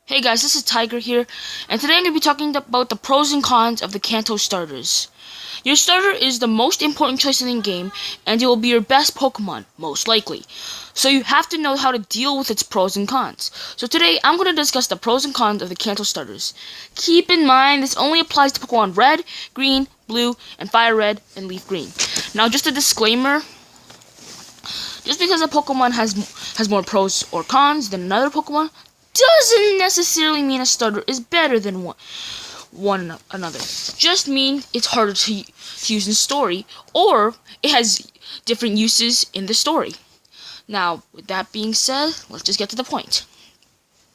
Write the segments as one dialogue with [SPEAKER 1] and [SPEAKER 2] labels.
[SPEAKER 1] Hey guys, this is Tiger here, and today I'm going to be talking about the pros and cons of the Kanto starters. Your starter is the most important choice in the game, and it will be your best Pokemon, most likely. So you have to know how to deal with its pros and cons. So today, I'm going to discuss the pros and cons of the Kanto starters. Keep in mind, this only applies to Pokemon Red, Green, Blue, and Fire Red, and Leaf Green. Now, just a disclaimer. Just because a Pokemon has more pros or cons than another Pokemon doesn't necessarily mean a starter is better than one another. Just mean it's harder to use in story, or it has different uses in the story. Now, with that being said, let's just get to the point.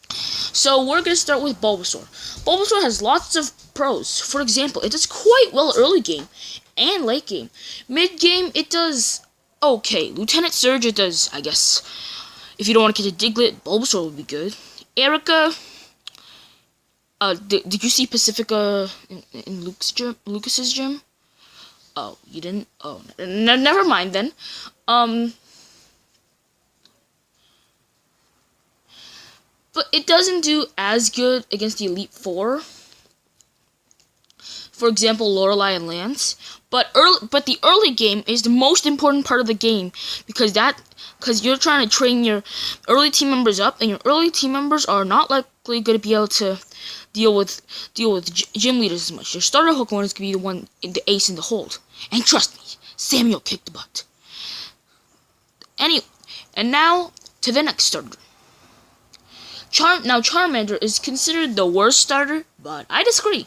[SPEAKER 1] So we're going to start with Bulbasaur. Bulbasaur has lots of pros. For example, it does quite well early game and late game. Mid game, it does okay. Lieutenant Surge, it does, I guess. If you don't want to catch a Diglett, Bulbasaur would be good. Erica, did you see Pacifica in Lucas's gym? Oh, you didn't? Oh, never mind then. But it doesn't do as good against the Elite Four. For example, Lorelei and Lance. But the early game is the most important part of the game because you're trying to train your early team members up, and your early team members are not likely going to be able to deal with gym leaders as much. Your starter Pokemon is going to be the one in the ace in the hold. And trust me, Samuel kicked the butt. Anyway, and now to the next starter. Charmander is considered the worst starter, but I disagree.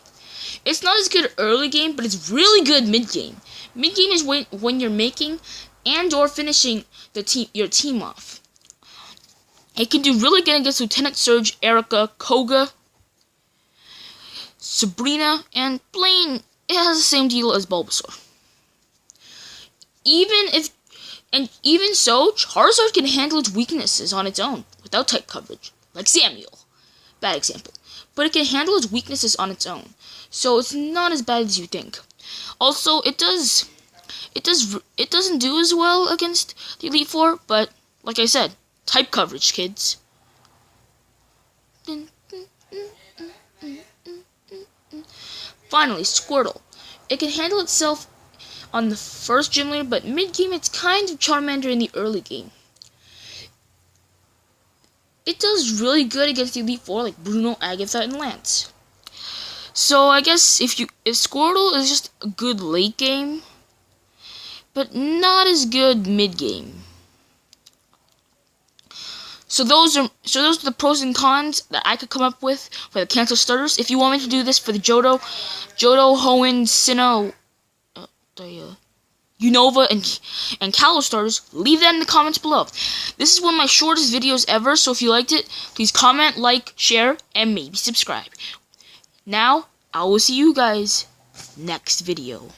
[SPEAKER 1] It's not as good early game, but it's really good mid game. Mid game is when you're making and or finishing your team off. It can do really good against Lieutenant Surge, Erica, Koga, Sabrina, and Blaine. It has the same deal as Bulbasaur. Even so, Charizard can handle its weaknesses on its own without type coverage, like Samuel. Bad example. But it can handle its weaknesses on its own, so it's not as bad as you think. Also, it doesn't do as well against the Elite Four, but like I said, type coverage, kids. Finally, Squirtle. It can handle itself on the first gym leader, but mid game it's kind of Charmander in the early game. It does really good against the Elite Four like Bruno, Agatha, and Lance. So I guess if Squirtle is just a good late game, but not as good mid game. So those are the pros and cons that I could come up with for the Kanto starters. If you want me to do this for the Johto, Hoenn, Sinnoh, Unova, and Kalos starters, leave that in the comments below. This is one of my shortest videos ever, so if you liked it, please comment, like, share, and maybe subscribe. Now, I will see you guys next video.